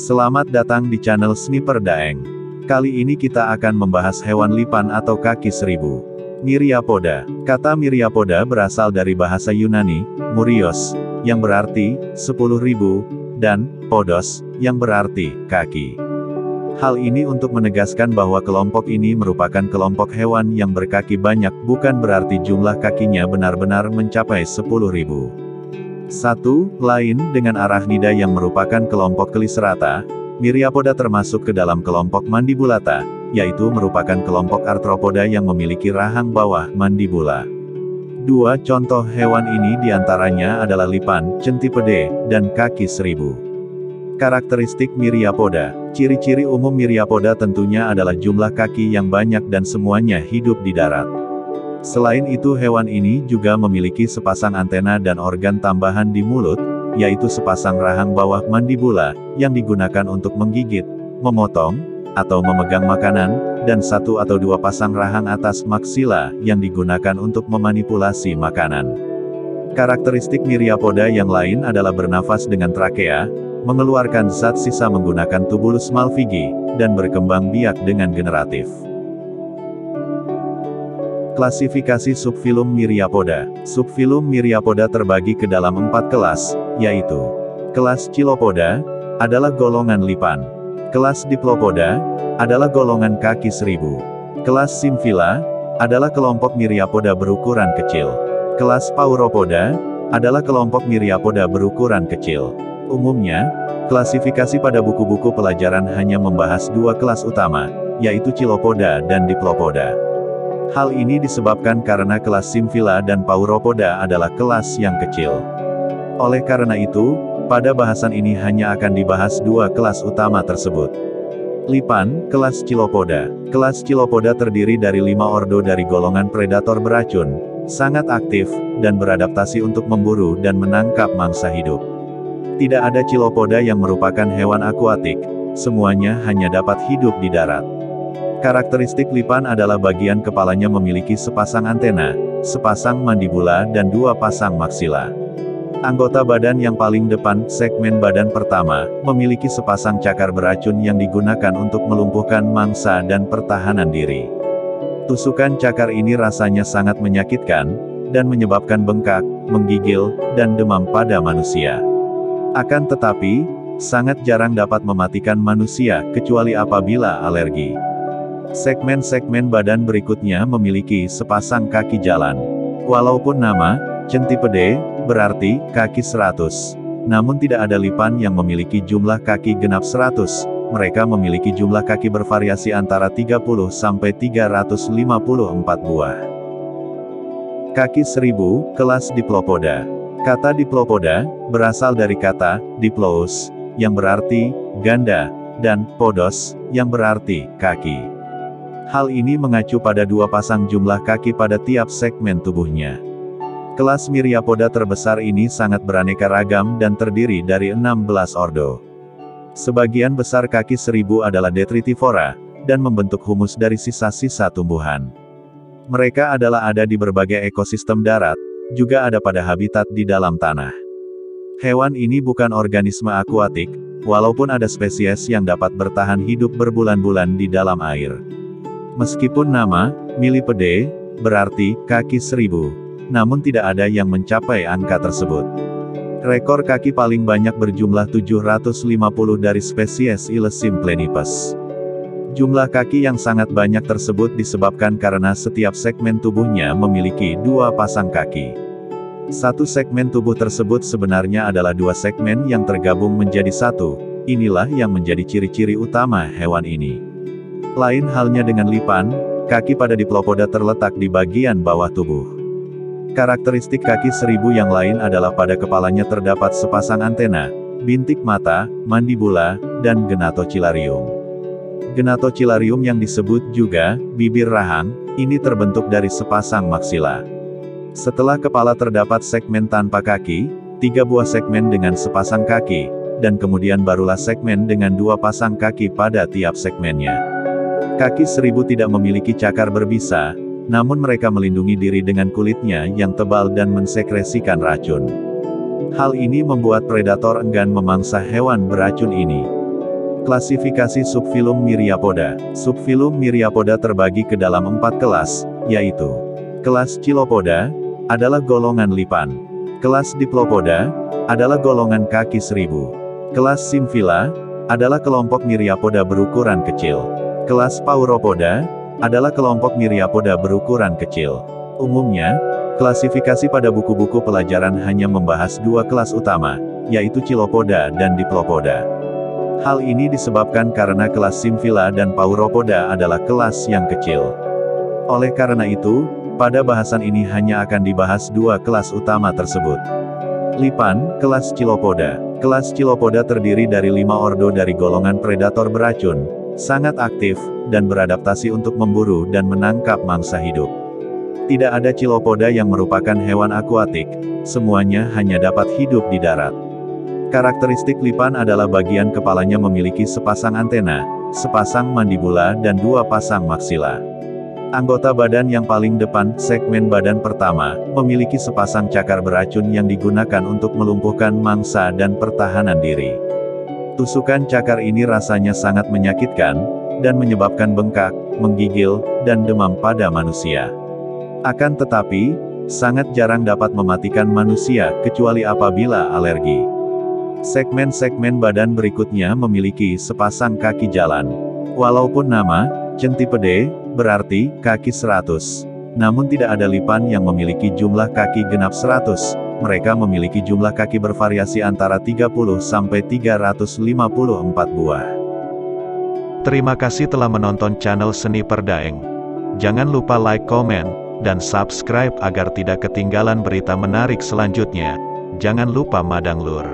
Selamat datang di channel Sniper Daeng. Kali ini kita akan membahas hewan lipan atau kaki seribu. Myriapoda. Kata Myriapoda berasal dari bahasa Yunani, Murios, yang berarti 10.000, dan podos, yang berarti kaki. Hal ini untuk menegaskan bahwa kelompok ini merupakan kelompok hewan yang berkaki banyak, bukan berarti jumlah kakinya benar-benar mencapai 10.000. Lain dengan arachnida yang merupakan kelompok kelicerata, Myriapoda termasuk ke dalam kelompok mandibulata, yaitu merupakan kelompok arthropoda yang memiliki rahang bawah mandibula. Dua contoh hewan ini diantaranya adalah lipan, centipede, dan kaki seribu. Karakteristik Myriapoda. Ciri-ciri umum Myriapoda tentunya adalah jumlah kaki yang banyak dan semuanya hidup di darat. Selain itu hewan ini juga memiliki sepasang antena dan organ tambahan di mulut, yaitu sepasang rahang bawah mandibula, yang digunakan untuk menggigit, memotong, atau memegang makanan, dan satu atau dua pasang rahang atas maksila, yang digunakan untuk memanipulasi makanan. Karakteristik Myriapoda yang lain adalah bernafas dengan trakea, mengeluarkan zat sisa menggunakan tubulus malpighi, dan berkembang biak dengan generatif. Klasifikasi subfilum Myriapoda. Subfilum Myriapoda terbagi ke dalam 4 kelas, yaitu kelas Chilopoda, adalah golongan lipan. Kelas Diplopoda, adalah golongan kaki seribu. Kelas Symphila, adalah kelompok Myriapoda berukuran kecil. Kelas Pauropoda, adalah kelompok Myriapoda berukuran kecil. Umumnya, klasifikasi pada buku-buku pelajaran hanya membahas 2 kelas utama, yaitu Chilopoda dan Diplopoda. Hal ini disebabkan karena kelas Symphila dan Pauropoda adalah kelas yang kecil. Oleh karena itu, pada bahasan ini hanya akan dibahas 2 kelas utama tersebut. Lipan, kelas Chilopoda. Kelas Chilopoda terdiri dari 5 ordo dari golongan predator beracun, sangat aktif, dan beradaptasi untuk memburu dan menangkap mangsa hidup. Tidak ada Chilopoda yang merupakan hewan akuatik, semuanya hanya dapat hidup di darat. Karakteristik lipan adalah bagian kepalanya memiliki sepasang antena, sepasang mandibula dan 2 pasang maksila. Anggota badan yang paling depan, segmen badan pertama, memiliki sepasang cakar beracun yang digunakan untuk melumpuhkan mangsa dan pertahanan diri. Tusukan cakar ini rasanya sangat menyakitkan, dan menyebabkan bengkak, menggigil, dan demam pada manusia. Akan tetapi, sangat jarang dapat mematikan manusia, kecuali apabila alergi. Segmen-segmen badan berikutnya memiliki sepasang kaki jalan. Walaupun nama, centipede, berarti, kaki 100. Namun tidak ada lipan yang memiliki jumlah kaki genap 100, mereka memiliki jumlah kaki bervariasi antara 30 sampai 354 buah. Kaki seribu, kelas Diplopoda. Kata Diplopoda, berasal dari kata, diplous, yang berarti, ganda, dan, podos, yang berarti, kaki. Hal ini mengacu pada 2 pasang jumlah kaki pada tiap segmen tubuhnya. Kelas Myriapoda terbesar ini sangat beraneka ragam dan terdiri dari 16 ordo. Sebagian besar kaki seribu adalah detritivora, dan membentuk humus dari sisa-sisa tumbuhan. Mereka adalah ada di berbagai ekosistem darat, juga ada pada habitat di dalam tanah. Hewan ini bukan organisme akuatik, walaupun ada spesies yang dapat bertahan hidup berbulan-bulan di dalam air. Meskipun nama, Millipede, berarti, kaki seribu, namun tidak ada yang mencapai angka tersebut. Rekor kaki paling banyak berjumlah 750 dari spesies Illesime plenipes. Jumlah kaki yang sangat banyak tersebut disebabkan karena setiap segmen tubuhnya memiliki 2 pasang kaki. Satu segmen tubuh tersebut sebenarnya adalah 2 segmen yang tergabung menjadi satu, inilah yang menjadi ciri-ciri utama hewan ini. Lain halnya dengan lipan, kaki pada Diplopoda terletak di bagian bawah tubuh. Karakteristik kaki seribu yang lain adalah pada kepalanya terdapat sepasang antena, bintik mata, mandibula, dan genatociliarium. Genatociliarium yang disebut juga bibir rahang, ini terbentuk dari sepasang maksila. Setelah kepala terdapat segmen tanpa kaki, 3 buah segmen dengan sepasang kaki, dan kemudian barulah segmen dengan 2 pasang kaki pada tiap segmennya. Kaki seribu tidak memiliki cakar berbisa, namun mereka melindungi diri dengan kulitnya yang tebal dan mensekresikan racun. Hal ini membuat predator enggan memangsa hewan beracun ini. Klasifikasi subfilum Myriapoda. Subfilum Myriapoda terbagi ke dalam 4 kelas, yaitu kelas Chilopoda, adalah golongan lipan. Kelas Diplopoda, adalah golongan kaki seribu. Kelas Symphila, adalah kelompok Myriapoda berukuran kecil. Kelas Pauropoda, adalah kelompok Myriapoda berukuran kecil. Umumnya, klasifikasi pada buku-buku pelajaran hanya membahas 2 kelas utama, yaitu Chilopoda dan Diplopoda. Hal ini disebabkan karena kelas Symphila dan Pauropoda adalah kelas yang kecil. Oleh karena itu, pada bahasan ini hanya akan dibahas 2 kelas utama tersebut. Lipan, kelas Chilopoda. Kelas Chilopoda terdiri dari 5 ordo dari golongan predator beracun, sangat aktif, dan beradaptasi untuk memburu dan menangkap mangsa hidup. Tidak ada Chilopoda yang merupakan hewan akuatik, semuanya hanya dapat hidup di darat. Karakteristik lipan adalah bagian kepalanya memiliki sepasang antena, sepasang mandibula dan 2 pasang maksila. Anggota badan yang paling depan, segmen badan pertama, memiliki sepasang cakar beracun yang digunakan untuk melumpuhkan mangsa dan pertahanan diri. Tusukan cakar ini rasanya sangat menyakitkan, dan menyebabkan bengkak, menggigil, dan demam pada manusia. Akan tetapi, sangat jarang dapat mematikan manusia, kecuali apabila alergi. Segmen-segmen badan berikutnya memiliki sepasang kaki jalan. Walaupun nama, Centipede, berarti, kaki 100. Namun tidak ada lipan yang memiliki jumlah kaki genap 100, mereka memiliki jumlah kaki bervariasi antara 30 sampai 354 buah. Terima kasih telah menonton channel Seni Perdaeng. Jangan lupa like, komen, dan subscribe agar tidak ketinggalan berita menarik selanjutnya. Jangan lupa madang lur.